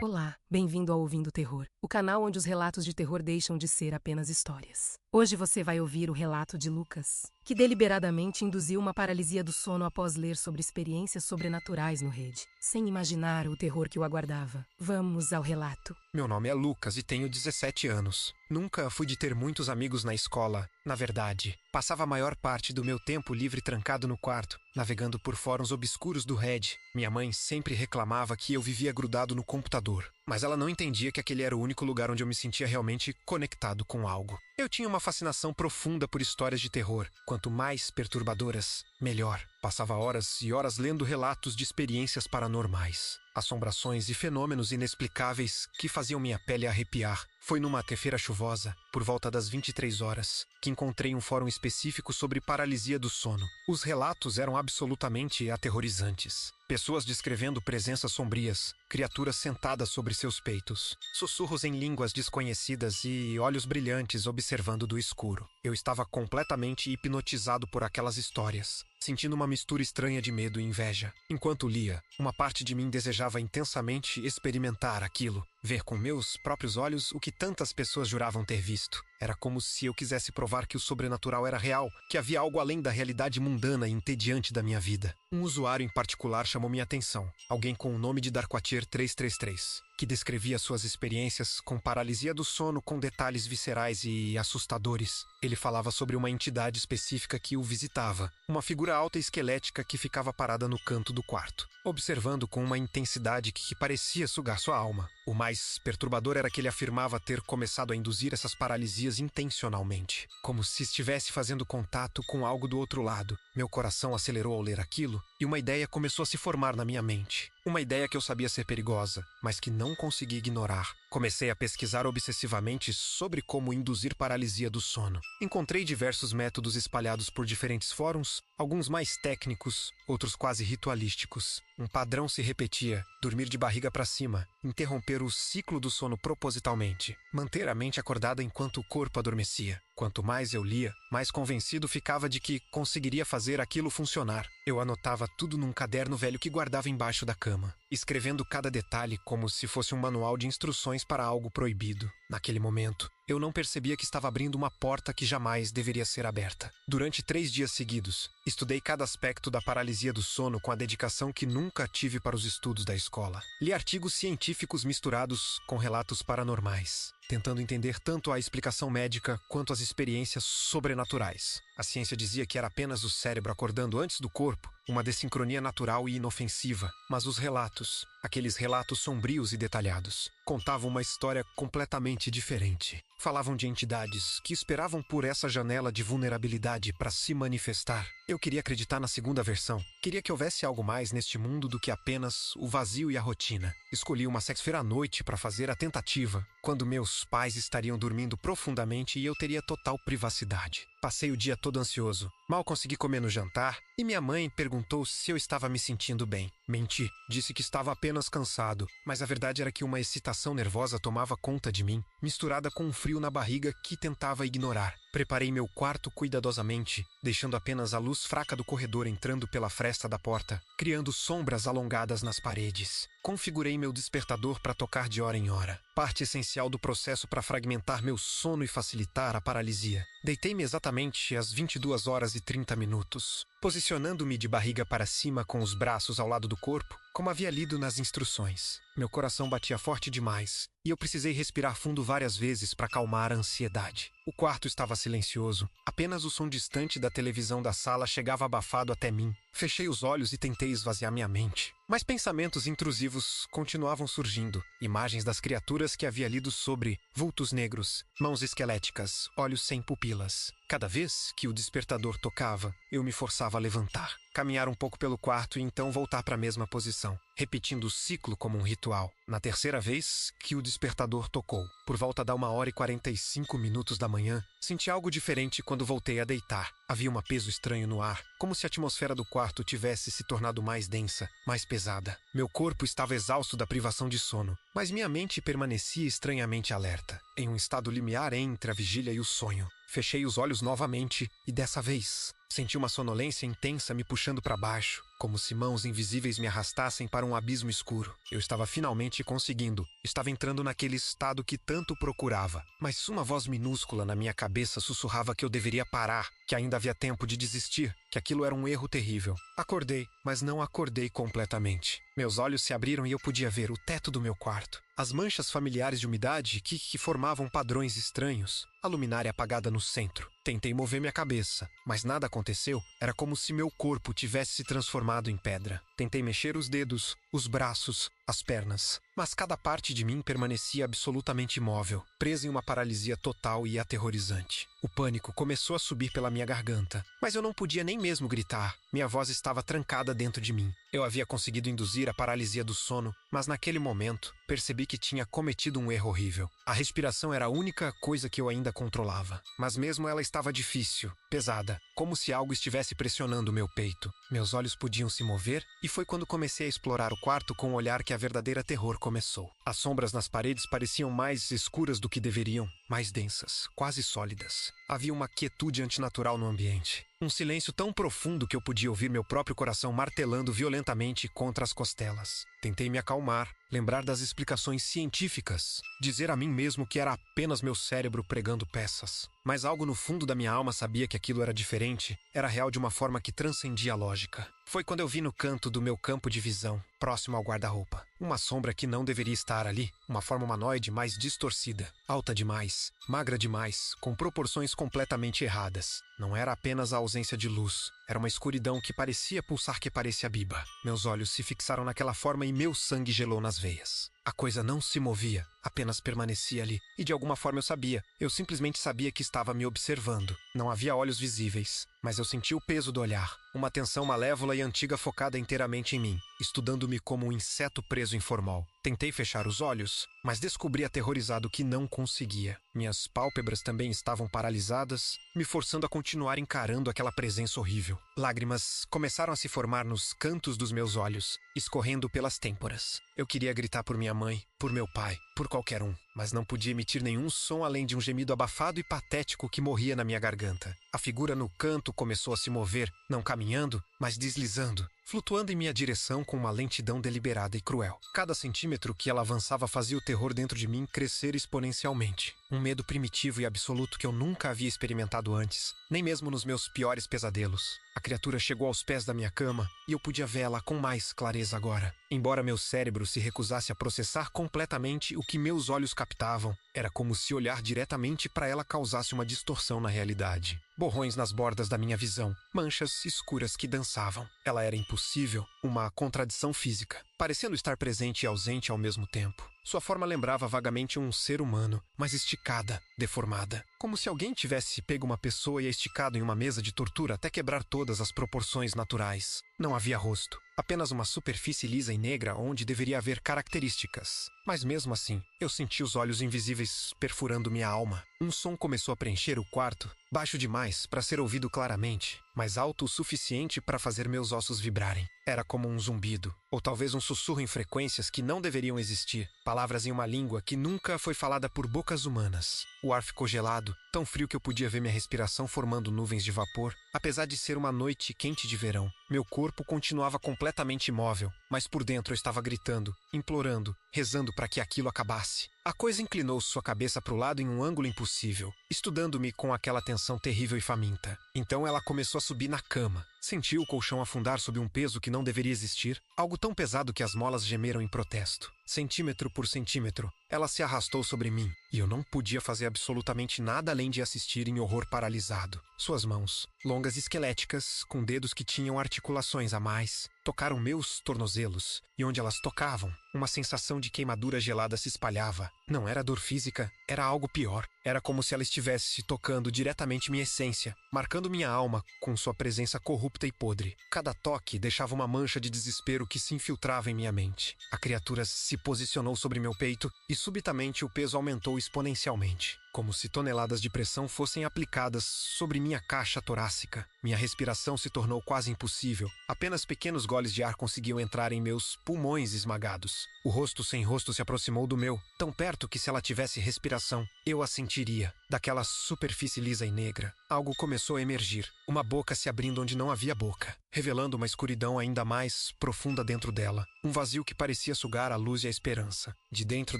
Olá, bem-vindo ao Ouvindo Terror, o canal onde os relatos de terror deixam de ser apenas histórias. Hoje você vai ouvir o relato de Lucas, que deliberadamente induziu uma paralisia do sono após ler sobre experiências sobrenaturais no Reddit, sem imaginar o terror que o aguardava. Vamos ao relato. Meu nome é Lucas e tenho 17 anos. Nunca fui de ter muitos amigos na escola. Na verdade, passava a maior parte do meu tempo livre trancado no quarto, navegando por fóruns obscuros do Reddit. Minha mãe sempre reclamava que eu vivia grudado no computador, mas ela não entendia que aquele era o único lugar onde eu me sentia realmente conectado com algo. Eu tinha uma fascinação profunda por histórias de terror. Quanto mais perturbadoras, melhor. Passava horas e horas lendo relatos de experiências paranormais, assombrações e fenômenos inexplicáveis que faziam minha pele arrepiar. Foi numa terça-feira chuvosa, por volta das 23 horas, que encontrei um fórum específico sobre paralisia do sono. Os relatos eram absolutamente aterrorizantes. Pessoas descrevendo presenças sombrias, criaturas sentadas sobre seus peitos, sussurros em línguas desconhecidas e olhos brilhantes observando do escuro. Eu estava completamente hipnotizado por aquelas histórias, sentindo uma mistura estranha de medo e inveja. Enquanto lia, uma parte de mim desejava intensamente experimentar aquilo, ver com meus próprios olhos o que tantas pessoas juravam ter visto. Era como se eu quisesse provar que o sobrenatural era real, que havia algo além da realidade mundana e entediante da minha vida. Um usuário em particular chamou minha atenção, alguém com o nome de Darkwatcher 333, que descrevia suas experiências com paralisia do sono com detalhes viscerais e assustadores. Ele falava sobre uma entidade específica que o visitava, uma figura alta e esquelética que ficava parada no canto do quarto, observando com uma intensidade que parecia sugar sua alma. O mais perturbador era que ele afirmava ter começado a induzir essas paralisias intencionalmente, como se estivesse fazendo contato com algo do outro lado. Meu coração acelerou ao ler aquilo e uma ideia começou a se formar na minha mente. Uma ideia que eu sabia ser perigosa, mas que não consegui ignorar. Comecei a pesquisar obsessivamente sobre como induzir paralisia do sono. Encontrei diversos métodos espalhados por diferentes fóruns, alguns mais técnicos, outros quase ritualísticos. Um padrão se repetia: dormir de barriga para cima, interromper o ciclo do sono propositalmente, manter a mente acordada enquanto o corpo adormecia. Quanto mais eu lia, mais convencido ficava de que conseguiria fazer aquilo funcionar. Eu anotava tudo num caderno velho que guardava embaixo da cama, escrevendo cada detalhe como se fosse um manual de instruções para algo proibido. Naquele momento, eu não percebia que estava abrindo uma porta que jamais deveria ser aberta. Durante 3 dias seguidos, estudei cada aspecto da paralisia do sono com a dedicação que nunca tive para os estudos da escola. Li artigos científicos misturados com relatos paranormais, tentando entender tanto a explicação médica quanto as experiências sobrenaturais. A ciência dizia que era apenas o cérebro acordando antes do corpo, uma desincronia natural e inofensiva. Mas os relatos, aqueles relatos sombrios e detalhados, contavam uma história completamente diferente. Falavam de entidades que esperavam por essa janela de vulnerabilidade para se manifestar. Eu queria acreditar na segunda versão. Queria que houvesse algo mais neste mundo do que apenas o vazio e a rotina. Escolhi uma sexta-feira à noite para fazer a tentativa, quando meus pais estariam dormindo profundamente e eu teria total privacidade. Passei o dia todo ansioso. Mal consegui comer no jantar e minha mãe perguntou se eu estava me sentindo bem. Menti. Disse que estava apenas cansado, mas a verdade era que uma excitação nervosa tomava conta de mim, misturada com um frio na barriga que tentava ignorar. Preparei meu quarto cuidadosamente, deixando apenas a luz fraca do corredor entrando pela fresta da porta, criando sombras alongadas nas paredes. Configurei meu despertador para tocar de hora em hora, parte essencial do processo para fragmentar meu sono e facilitar a paralisia. Deitei-me exatamente às 22 horas e 30 minutos, posicionando-me de barriga para cima com os braços ao lado do corpo, como havia lido nas instruções. Meu coração batia forte demais e eu precisei respirar fundo várias vezes para acalmar a ansiedade. O quarto estava silencioso. Apenas o som distante da televisão da sala chegava abafado até mim. Fechei os olhos e tentei esvaziar minha mente. Mas pensamentos intrusivos continuavam surgindo. Imagens das criaturas que havia lido sobre: vultos negros, mãos esqueléticas, olhos sem pupilas. Cada vez que o despertador tocava, eu me forçava a levantar, caminhar um pouco pelo quarto e então voltar para a mesma posição, repetindo o ciclo como um ritual. Na terceira vez que o despertador tocou, por volta da 1h45 da manhã, senti algo diferente quando voltei a deitar. Havia um peso estranho no ar, como se a atmosfera do quarto tivesse se tornado mais densa, mais pesada. Meu corpo estava exausto da privação de sono, mas minha mente permanecia estranhamente alerta, em um estado limiar entre a vigília e o sonho. Fechei os olhos novamente e, dessa vez, senti uma sonolência intensa me puxando para baixo, como se mãos invisíveis me arrastassem para para um abismo escuro. Eu estava finalmente conseguindo. Estava entrando naquele estado que tanto procurava. Mas uma voz minúscula na minha cabeça sussurrava que eu deveria parar, que ainda havia tempo de desistir, que aquilo era um erro terrível. Acordei, mas não acordei completamente. Meus olhos se abriram e eu podia ver o teto do meu quarto. As manchas familiares de umidade que formavam padrões estranhos. A luminária apagada no centro. Tentei mover minha cabeça, mas nada aconteceu. Era como se meu corpo tivesse se transformado em pedra. Tentei mexer os dedos, os braços, as pernas. Mas cada parte de mim permanecia absolutamente imóvel, presa em uma paralisia total e aterrorizante. O pânico começou a subir pela minha garganta, mas eu não podia nem mesmo gritar. Minha voz estava trancada dentro de mim. Eu havia conseguido induzir a paralisia do sono, mas naquele momento percebi que tinha cometido um erro horrível. A respiração era a única coisa que eu ainda controlava, mas mesmo ela estava difícil, pesada, como se algo estivesse pressionando meu peito. Meus olhos podiam se mover e foi quando comecei a explorar o quarto com um olhar que a verdadeira terror começou. As sombras nas paredes pareciam mais escuras do que deveriam, mais densas, quase sólidas. Havia uma quietude antinatural no ambiente. Um silêncio tão profundo que eu podia ouvir meu próprio coração martelando violentamente contra as costelas. Tentei me acalmar, lembrar das explicações científicas, dizer a mim mesmo que era apenas meu cérebro pregando peças. Mas algo no fundo da minha alma sabia que aquilo era diferente, era real de uma forma que transcendia a lógica. Foi quando eu vi no canto do meu campo de visão, próximo ao guarda-roupa, uma sombra que não deveria estar ali, uma forma humanoide mais distorcida, alta demais, magra demais, com proporções completamente erradas. Não era apenas a ausência de luz, era uma escuridão que parecia pulsar que parecia biba. Meus olhos se fixaram naquela forma e meu sangue gelou nas veias. A coisa não se movia, apenas permanecia ali. E de alguma forma eu sabia. Eu simplesmente sabia que estava me observando. Não havia olhos visíveis, mas eu senti o peso do olhar. Uma tensão malévola e antiga focada inteiramente em mim, estudando-me como um inseto preso em formol. Tentei fechar os olhos, mas descobri aterrorizado que não conseguia. Minhas pálpebras também estavam paralisadas, me forçando a continuar encarando aquela presença horrível. Lágrimas começaram a se formar nos cantos dos meus olhos, escorrendo pelas têmporas. Eu queria gritar por minha mãe, por meu pai, por qualquer um, mas não podia emitir nenhum som além de um gemido abafado e patético que morria na minha garganta. A figura no canto começou a se mover, não caminhando, mas deslizando, flutuando em minha direção com uma lentidão deliberada e cruel. Cada centímetro que ela avançava fazia o terror dentro de mim crescer exponencialmente. Um medo primitivo e absoluto que eu nunca havia experimentado antes, nem mesmo nos meus piores pesadelos. A criatura chegou aos pés da minha cama e eu podia vê-la com mais clareza agora. Embora meu cérebro se recusasse a processar completamente o que meus olhos captavam, era como se olhar diretamente para ela causasse uma distorção na realidade. Borrões nas bordas da minha visão, manchas escuras que dançavam. Ela era impossível, uma contradição física, parecendo estar presente e ausente ao mesmo tempo. Sua forma lembrava vagamente um ser humano, mas esticada, deformada. Como se alguém tivesse pego uma pessoa e a esticado em uma mesa de tortura até quebrar todas as proporções naturais. Não havia rosto, apenas uma superfície lisa e negra onde deveria haver características. Mas mesmo assim, eu senti os olhos invisíveis perfurando minha alma. Um som começou a preencher o quarto, baixo demais para ser ouvido claramente, mas alto o suficiente para fazer meus ossos vibrarem. Era como um zumbido, ou talvez um sussurro em frequências que não deveriam existir, palavras em uma língua que nunca foi falada por bocas humanas. O ar ficou gelado, tão frio que eu podia ver minha respiração formando nuvens de vapor, apesar de ser uma noite quente de verão. Meu corpo continuava completamente imóvel, mas por dentro eu estava gritando, implorando, rezando para que aquilo acabasse. A coisa inclinou sua cabeça para o lado em um ângulo impossível, estudando-me com aquela tensão terrível e faminta. Então ela começou a subir na cama. Senti o colchão afundar sob um peso que não deveria existir, algo tão pesado que as molas gemeram em protesto. Centímetro por centímetro, ela se arrastou sobre mim, e eu não podia fazer absolutamente nada além de assistir em horror paralisado. Suas mãos, longas e esqueléticas, com dedos que tinham articulações a mais, tocaram meus tornozelos, e onde elas tocavam, uma sensação de queimadura gelada se espalhava. Não era dor física, era algo pior. Era como se ela estivesse tocando diretamente minha essência, marcando minha alma com sua presença corrupta e podre. Cada toque deixava uma mancha de desespero que se infiltrava em minha mente. A criatura se posicionou sobre meu peito e subitamente o peso aumentou exponencialmente, como se toneladas de pressão fossem aplicadas sobre minha caixa torácica. Minha respiração se tornou quase impossível. Apenas pequenos goles de ar conseguiam entrar em meus pulmões esmagados. O rosto sem rosto se aproximou do meu, tão perto que se ela tivesse respiração, eu a sentiria. Daquela superfície lisa e negra, algo começou a emergir. Uma boca se abrindo onde não havia boca. revelando uma escuridão ainda mais profunda dentro dela. Um vazio que parecia sugar a luz e a esperança. De dentro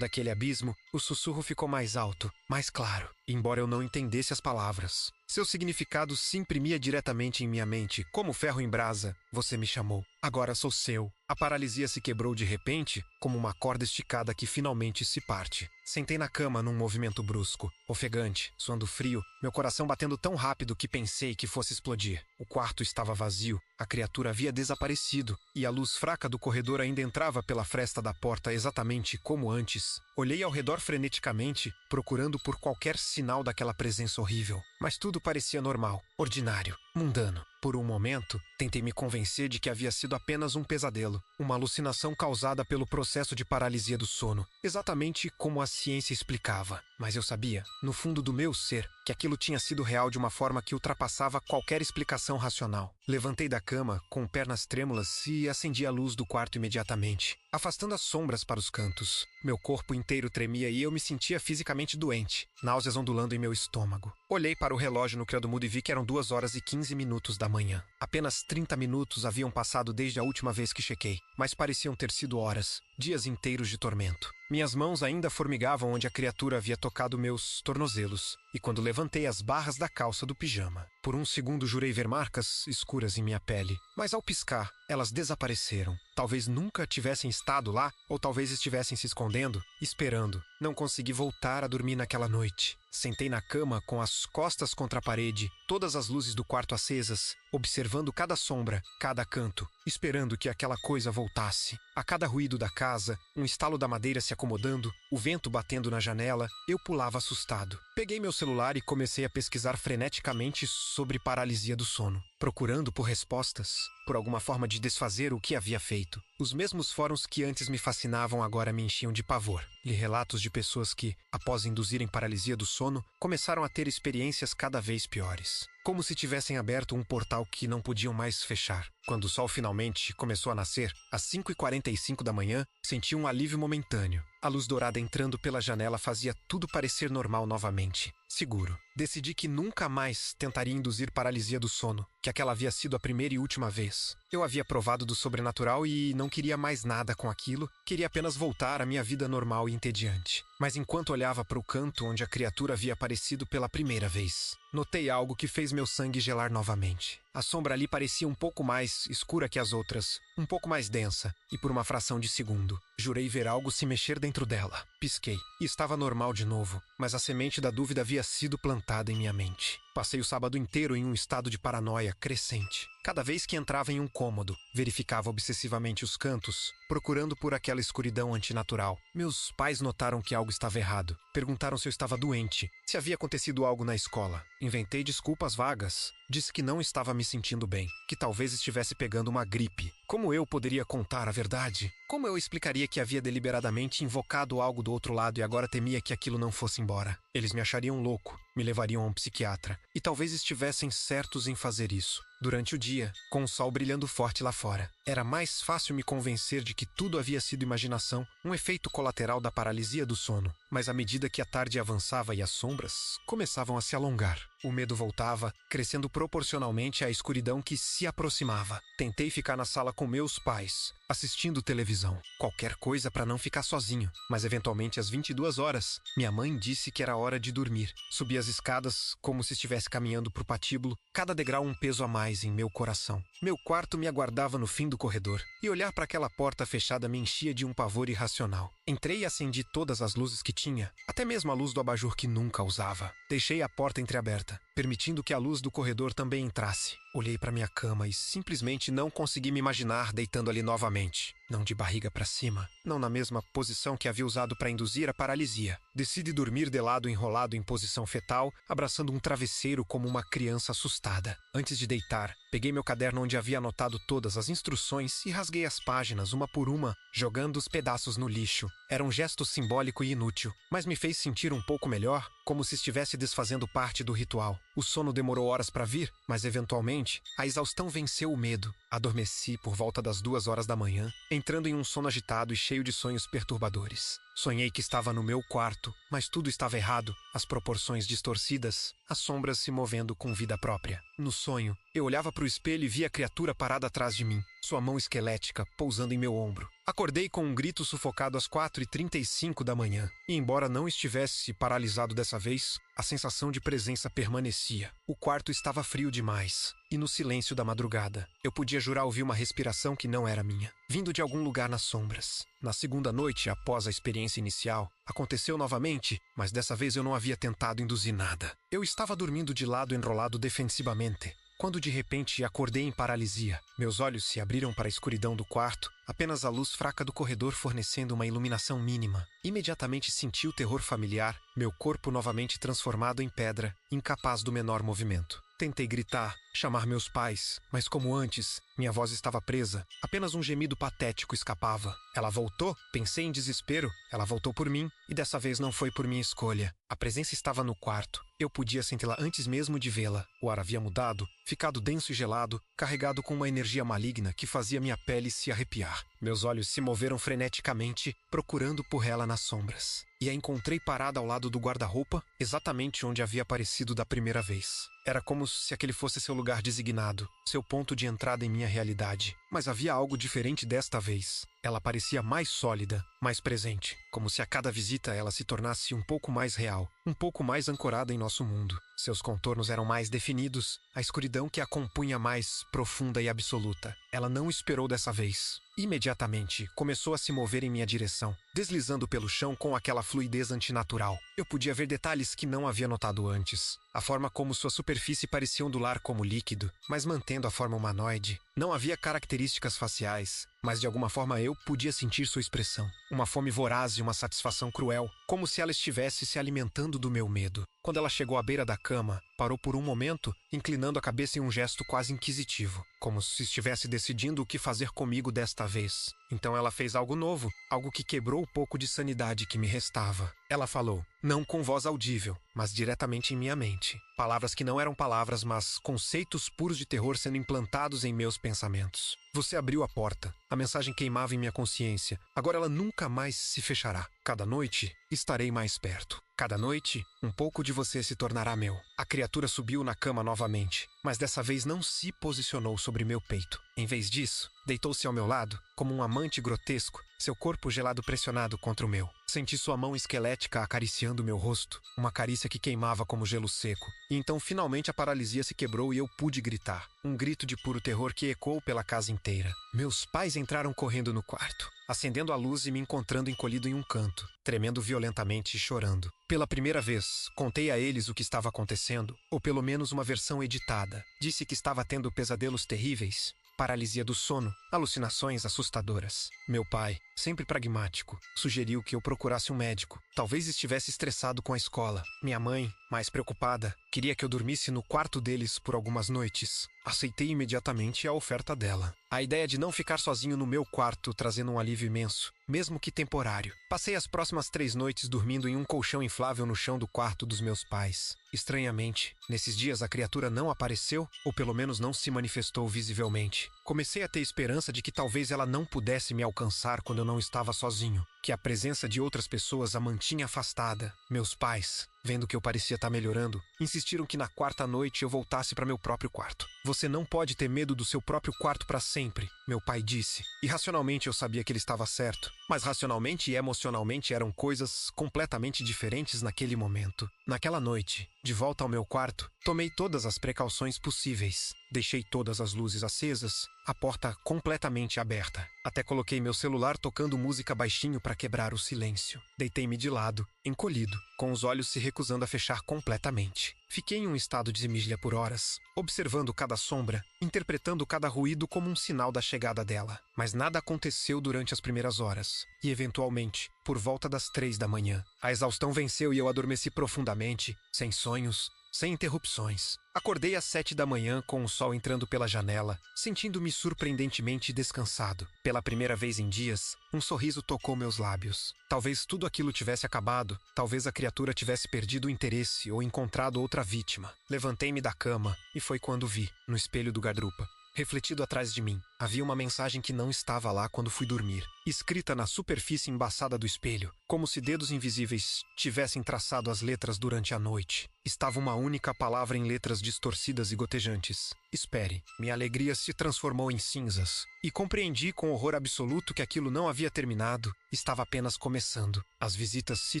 daquele abismo, o sussurro ficou mais alto, mais claro, embora eu não entendesse as palavras. Seu significado se imprimia diretamente em minha mente, como ferro em brasa. Você me chamou. Agora sou seu. A paralisia se quebrou de repente, como uma corda esticada que finalmente se parte. Sentei na cama num movimento brusco, ofegante, suando frio, meu coração batendo tão rápido que pensei que fosse explodir. O quarto estava vazio, a criatura havia desaparecido, e a luz fraca do corredor ainda entrava pela fresta da porta exatamente como antes. Olhei ao redor freneticamente, procurando por qualquer sinal daquela presença horrível. Mas tudo parecia normal, ordinário, mundano. Por um momento, tentei me convencer de que havia sido apenas um pesadelo, uma alucinação causada pelo processo de paralisia do sono, exatamente como a ciência explicava. Mas eu sabia, no fundo do meu ser, que aquilo tinha sido real de uma forma que ultrapassava qualquer explicação racional. Levantei da cama, com pernas trêmulas, e acendi a luz do quarto imediatamente, afastando as sombras para os cantos. Meu corpo inteiro tremia e eu me sentia fisicamente doente, náuseas ondulando em meu estômago. Olhei para o relógio no criado-mudo e vi que eram 2h15 da manhã. Apenas 30 minutos haviam passado desde a última vez que chequei, mas pareciam ter sido horas, dias inteiros de tormento. Minhas mãos ainda formigavam onde a criatura havia tocado meus tornozelos, e quando levantei as barras da calça do pijama. Por um segundo jurei ver marcas escuras em minha pele, mas ao piscar, elas desapareceram. Talvez nunca tivessem estado lá, ou talvez estivessem se escondendo, esperando. Não consegui voltar a dormir naquela noite. Sentei na cama com as costas contra a parede, todas as luzes do quarto acesas, observando cada sombra, cada canto, esperando que aquela coisa voltasse. A cada ruído da casa, um estalo da madeira se acomodando, o vento batendo na janela, eu pulava assustado. Peguei meu celular e comecei a pesquisar freneticamente sobre paralisia do sono, procurando por respostas, por alguma forma de desfazer o que havia feito. Os mesmos fóruns que antes me fascinavam agora me enchiam de pavor. Li relatos de pessoas que, após induzirem paralisia do sono, começaram a ter experiências cada vez piores. Como se tivessem aberto um portal que não podiam mais fechar. Quando o sol finalmente começou a nascer, às 5h45 da manhã, senti um alívio momentâneo. A luz dourada entrando pela janela fazia tudo parecer normal novamente. Seguro. Decidi que nunca mais tentaria induzir paralisia do sono, que aquela havia sido a primeira e última vez. Eu havia provado do sobrenatural e não queria mais nada com aquilo, queria apenas voltar à minha vida normal e entediante. Mas enquanto olhava para o canto onde a criatura havia aparecido pela primeira vez, notei algo que fez meu sangue gelar novamente. A sombra ali parecia um pouco mais escura que as outras, um pouco mais densa, e por uma fração de segundo, jurei ver algo se mexer dentro dela. Pisquei, e estava normal de novo, mas a semente da dúvida havia sido plantada em minha mente. Passei o sábado inteiro em um estado de paranoia crescente. Cada vez que entrava em um cômodo, verificava obsessivamente os cantos, procurando por aquela escuridão antinatural. Meus pais notaram que algo estava errado. Perguntaram se eu estava doente, se havia acontecido algo na escola. Inventei desculpas vagas. Disse que não estava me sentindo bem, que talvez estivesse pegando uma gripe. Como eu poderia contar a verdade? Como eu explicaria que havia deliberadamente invocado algo do outro lado e agora temia que aquilo não fosse embora? Eles me achariam louco, me levariam a um psiquiatra, e talvez estivessem certos em fazer isso. Durante o dia, com o sol brilhando forte lá fora, era mais fácil me convencer de que tudo havia sido imaginação, um efeito colateral da paralisia do sono. Mas à medida que a tarde avançava e as sombras começavam a se alongar, o medo voltava, crescendo proporcionalmente à escuridão que se aproximava. Tentei ficar na sala com meus pais, assistindo televisão. Qualquer coisa para não ficar sozinho. Mas eventualmente às 22 horas, minha mãe disse que era hora de dormir. Subi as escadas como se estivesse caminhando pro patíbulo, cada degrau um peso a mais em meu coração. Meu quarto me aguardava no fim do corredor, e olhar para aquela porta fechada me enchia de um pavor irracional. Entrei e acendi todas as luzes que tinha, até mesmo a luz do abajur que nunca usava. Deixei a porta entreaberta, permitindo que a luz do corredor também entrasse. Olhei para minha cama e simplesmente não consegui me imaginar deitando ali novamente. Não de barriga para cima, não na mesma posição que havia usado para induzir a paralisia. Decidi dormir de lado enrolado em posição fetal, abraçando um travesseiro como uma criança assustada. Antes de deitar, peguei meu caderno onde havia anotado todas as instruções e rasguei as páginas uma por uma, jogando os pedaços no lixo. Era um gesto simbólico e inútil, mas me fez sentir um pouco melhor, como se estivesse desfazendo parte do ritual. O sono demorou horas para vir, mas eventualmente, a exaustão venceu o medo. Adormeci por volta das 2 horas da manhã, entrando em um sono agitado e cheio de sonhos perturbadores. Sonhei que estava no meu quarto, mas tudo estava errado, as proporções distorcidas, as sombras se movendo com vida própria. No sonho, eu olhava para o espelho e via a criatura parada atrás de mim, sua mão esquelética pousando em meu ombro. Acordei com um grito sufocado às 4h35 da manhã, e embora não estivesse paralisado dessa vez, a sensação de presença permanecia. O quarto estava frio demais, e no silêncio da madrugada, eu podia jurar ouvir uma respiração que não era minha, vindo de algum lugar nas sombras. Na segunda noite, após a experiência inicial, aconteceu novamente, mas dessa vez eu não havia tentado induzir nada. Eu estava dormindo de lado enrolado defensivamente, quando de repente acordei em paralisia. Meus olhos se abriram para a escuridão do quarto, apenas a luz fraca do corredor fornecendo uma iluminação mínima. Imediatamente senti o terror familiar, meu corpo novamente transformado em pedra, incapaz do menor movimento. Tentei gritar, chamar meus pais, mas como antes, minha voz estava presa, apenas um gemido patético escapava. Ela voltou, pensei em desespero, ela voltou por mim, e dessa vez não foi por minha escolha. A presença estava no quarto, eu podia senti-la antes mesmo de vê-la. O ar havia mudado, ficado denso e gelado, carregado com uma energia maligna que fazia minha pele se arrepiar. Meus olhos se moveram freneticamente, procurando por ela nas sombras. E a encontrei parada ao lado do guarda-roupa, exatamente onde havia aparecido da primeira vez. Era como se aquele fosse seu lugar designado, seu ponto de entrada em minha realidade. Mas havia algo diferente desta vez. Ela parecia mais sólida, mais presente, como se a cada visita ela se tornasse um pouco mais real, um pouco mais ancorada em nosso mundo. Seus contornos eram mais definidos, a escuridão que a compunha mais profunda e absoluta. Ela não esperou dessa vez. Imediatamente, começou a se mover em minha direção, deslizando pelo chão com aquela fluidez antinatural. Eu podia ver detalhes que não havia notado antes. A forma como sua superfície parecia ondular como líquido, mas mantendo a forma humanoide. Não havia características faciais, mas de alguma forma eu podia sentir sua expressão. Uma fome voraz e uma satisfação cruel, como se ela estivesse se alimentando do meu medo. Quando ela chegou à beira da cama, parou por um momento, inclinando a cabeça em um gesto quase inquisitivo, como se estivesse decidindo o que fazer comigo desta vez. Então ela fez algo novo, algo que quebrou o pouco de sanidade que me restava. Ela falou, não com voz audível, mas diretamente em minha mente. Palavras que não eram palavras, mas conceitos puros de terror sendo implantados em meus pensamentos. Você abriu a porta. A mensagem queimava em minha consciência. Agora ela nunca mais se fechará. Cada noite, estarei mais perto. Cada noite, um pouco de você se tornará meu. A criatura subiu na cama novamente, mas dessa vez não se posicionou sobre meu peito. Em vez disso, deitou-se ao meu lado, como um amante grotesco, seu corpo gelado pressionado contra o meu. Senti sua mão esquelética acariciando meu rosto, uma carícia que queimava como gelo seco. E então finalmente a paralisia se quebrou e eu pude gritar. Um grito de puro terror que ecoou pela casa inteira. Meus pais entraram correndo no quarto, acendendo a luz e me encontrando encolhido em um canto, tremendo violentamente e chorando. Pela primeira vez, contei a eles o que estava acontecendo, ou pelo menos uma versão editada. Disse que estava tendo pesadelos terríveis, paralisia do sono, alucinações assustadoras. Meu pai, sempre pragmático, sugeriu que eu procurasse um médico. Talvez estivesse estressado com a escola. Minha mãe, mais preocupada, queria que eu dormisse no quarto deles por algumas noites. Aceitei imediatamente a oferta dela. A ideia de não ficar sozinho no meu quarto trazendo um alívio imenso, mesmo que temporário. Passei as próximas 3 noites dormindo em um colchão inflável no chão do quarto dos meus pais. Estranhamente, nesses dias a criatura não apareceu, ou pelo menos não se manifestou visivelmente. Comecei a ter esperança de que talvez ela não pudesse me alcançar quando eu não estava sozinho, que a presença de outras pessoas a mantinha afastada. Meus pais, vendo que eu parecia estar melhorando, insistiram que na 4ª noite eu voltasse para meu próprio quarto. Você não pode ter medo do seu próprio quarto para sempre, meu pai disse. E racionalmente eu sabia que ele estava certo, mas racionalmente e emocionalmente eram coisas completamente diferentes naquele momento. Naquela noite, de volta ao meu quarto, tomei todas as precauções possíveis. Deixei todas as luzes acesas, a porta completamente aberta. Até coloquei meu celular tocando música baixinho para quebrar o silêncio. Deitei-me de lado, encolhido, com os olhos se recusando a fechar completamente. Fiquei em um estado de vigília por horas, observando cada sombra, interpretando cada ruído como um sinal da chegada dela. Mas nada aconteceu durante as primeiras horas, e eventualmente, por volta das 3 da manhã, a exaustão venceu e eu adormeci profundamente, sem sonhos, sem interrupções. Acordei às 7 da manhã com o sol entrando pela janela, sentindo-me surpreendentemente descansado. Pela primeira vez em dias, um sorriso tocou meus lábios. Talvez tudo aquilo tivesse acabado, talvez a criatura tivesse perdido o interesse ou encontrado outra vítima. Levantei-me da cama e foi quando vi, no espelho do guarda-roupa, refletido atrás de mim, Havia uma mensagem que não estava lá quando fui dormir, escrita na superfície embaçada do espelho, como se dedos invisíveis tivessem traçado as letras durante a noite. Estava uma única palavra em letras distorcidas e gotejantes. Espere. Minha alegria se transformou em cinzas, e compreendi com horror absoluto que aquilo não havia terminado, estava apenas começando. As visitas se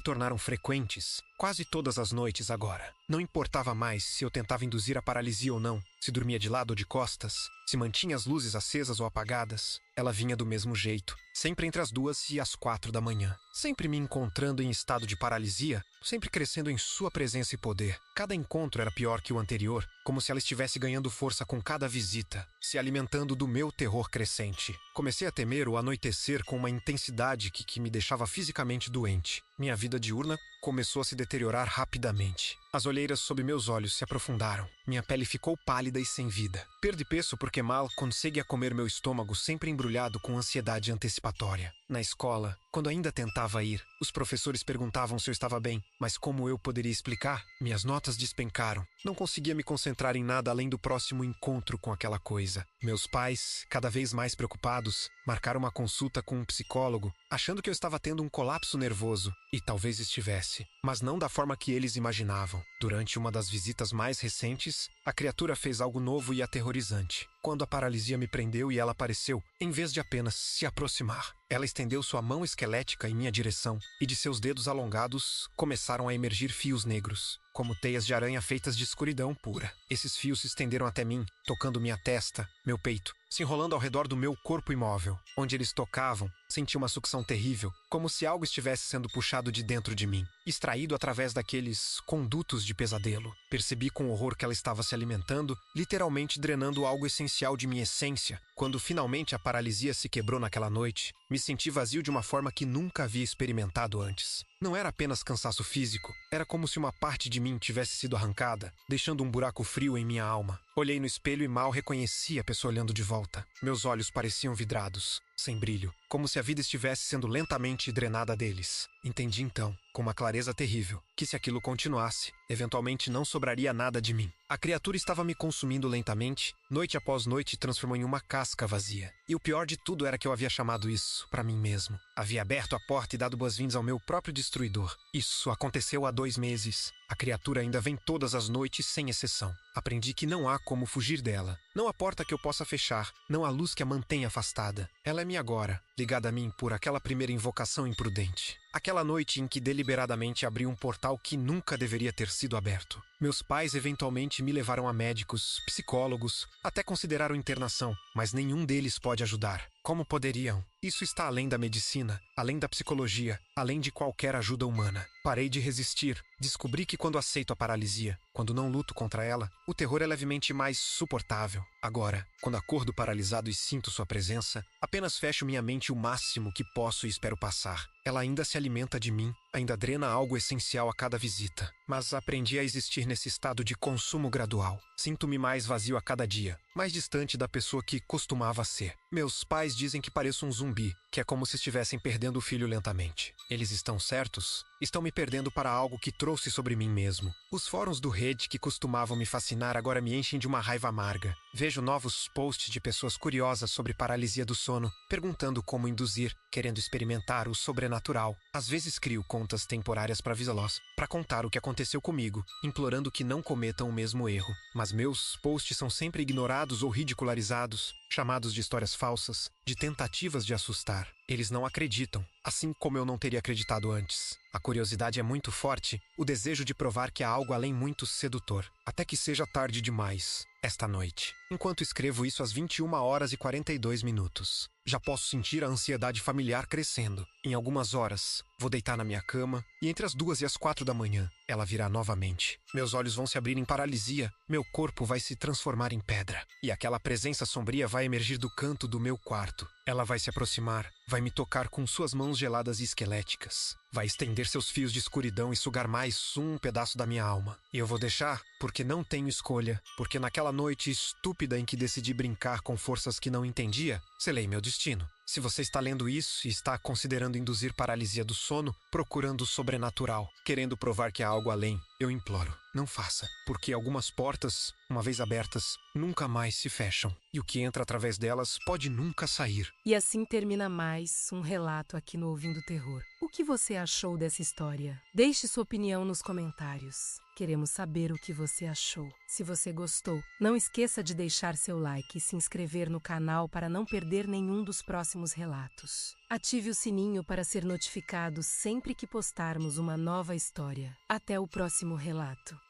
tornaram frequentes, quase todas as noites agora. Não importava mais se eu tentava induzir a paralisia ou não, se dormia de lado ou de costas, se mantinha as luzes acesas ou apagadas. Ela vinha do mesmo jeito, sempre entre as 2 e as 4 da manhã. Sempre me encontrando em estado de paralisia, sempre crescendo em sua presença e poder. Cada encontro era pior que o anterior, como se ela estivesse ganhando força com cada visita, se alimentando do meu terror crescente. Comecei a temer o anoitecer com uma intensidade que me deixava fisicamente doente. Minha vida diurna começou a se deteriorar rapidamente. As olheiras sob meus olhos se aprofundaram. Minha pele ficou pálida e sem vida. Perdi peso porque mal conseguia comer meu estômago sempre embrulhado com ansiedade antecipatória. Na escola, quando ainda tentava ir, os professores perguntavam se eu estava bem, mas como eu poderia explicar? Minhas notas despencaram. Não conseguia me concentrar em nada além do próximo encontro com aquela coisa. Meus pais, cada vez mais preocupados, marcaram uma consulta com um psicólogo, achando que eu estava tendo um colapso nervoso. E talvez estivesse, mas não da forma que eles imaginavam. Durante uma das visitas mais recentes, a criatura fez algo novo e aterrorizante. Quando a paralisia me prendeu e ela apareceu, em vez de apenas se aproximar, ela estendeu sua mão esquelética em minha direção e de seus dedos alongados começaram a emergir fios negros, como teias de aranha feitas de escuridão pura. Esses fios se estenderam até mim, tocando minha testa, meu peito, se enrolando ao redor do meu corpo imóvel. Onde eles tocavam, senti uma sucção terrível, como se algo estivesse sendo puxado de dentro de mim, extraído através daqueles condutos de pesadelo. Percebi com horror que ela estava se alimentando, literalmente drenando algo essencial de minha essência. Quando finalmente a paralisia se quebrou naquela noite, me senti vazio de uma forma que nunca havia experimentado antes. Não era apenas cansaço físico, era como se uma parte de mim tivesse sido arrancada, deixando um buraco frio em minha alma. Olhei no espelho e mal reconheci a pessoa olhando de volta. Meus olhos pareciam vidrados, sem brilho, como se a vida estivesse sendo lentamente drenada deles. Entendi então, com uma clareza terrível, que se aquilo continuasse, eventualmente não sobraria nada de mim. A criatura estava me consumindo lentamente, noite após noite transformou em uma casca vazia. E o pior de tudo era que eu havia chamado isso para mim mesmo. Havia aberto a porta e dado boas-vindas ao meu próprio destruidor. Isso aconteceu há 2 meses. A criatura ainda vem todas as noites sem exceção. Aprendi que não há como fugir dela. Não há porta que eu possa fechar, não há luz que a mantenha afastada. Ela é minha agora, ligada a mim por aquela primeira invocação imprudente. Aquela noite em que deliberadamente abri um portal que nunca deveria ter sido aberto. Meus pais eventualmente me levaram a médicos, psicólogos, até consideraram internação, mas nenhum deles pode ajudar. Como poderiam? Isso está além da medicina, além da psicologia, além de qualquer ajuda humana. Parei de resistir. Descobri que quando aceito a paralisia, quando não luto contra ela, o terror é levemente mais suportável. Agora, quando acordo paralisado e sinto sua presença, apenas fecho minha mente o máximo que posso e espero passar. Ela ainda se alimenta de mim, ainda drena algo essencial a cada visita. Mas aprendi a existir nesse estado de consumo gradual. Sinto-me mais vazio a cada dia, mais distante da pessoa que costumava ser. Meus pais dizem que pareço um zumbi, que é como se estivessem perdendo o filho lentamente. Eles estão certos? Estão me perdendo para algo que trouxe sobre mim mesmo. Os fóruns do Reddit que costumavam me fascinar agora me enchem de uma raiva amarga. Vejo novos posts de pessoas curiosas sobre paralisia do sono, perguntando como induzir, querendo experimentar o sobrenatural. Às vezes crio contas temporárias para avisá-los, para contar o que aconteceu comigo, implorando que não cometam o mesmo erro. Mas meus posts são sempre ignorados ou ridicularizados, chamados de histórias falsas, de tentativas de assustar. Eles não acreditam, assim como eu não teria acreditado antes. A curiosidade é muito forte, o desejo de provar que há algo além muito sedutor, até que seja tarde demais, esta noite. Enquanto escrevo isso às 21h42. Já posso sentir a ansiedade familiar crescendo. Em algumas horas, vou deitar na minha cama e entre as 2 e as 4 da manhã, ela virá novamente. Meus olhos vão se abrir em paralisia, meu corpo vai se transformar em pedra. E aquela presença sombria vai emergir do canto do meu quarto. Ela vai se aproximar, vai me tocar com suas mãos geladas e esqueléticas. vai estender seus fios de escuridão e sugar mais um pedaço da minha alma. E eu vou deixar porque não tenho escolha, porque naquela noite estúpida em que decidi brincar com forças que não entendia, selei meu destino. Se você está lendo isso e está considerando induzir paralisia do sono, procurando o sobrenatural, querendo provar que há algo além, eu imploro, não faça, porque algumas portas, uma vez abertas, nunca mais se fecham, e o que entra através delas pode nunca sair. E assim termina mais um relato aqui no Ouvindo Terror. O que você achou dessa história? Deixe sua opinião nos comentários. Queremos saber o que você achou. Se você gostou, não esqueça de deixar seu like e se inscrever no canal para não perder nenhum dos próximos relatos. Ative o sininho para ser notificado sempre que postarmos uma nova história. Até o próximo relato.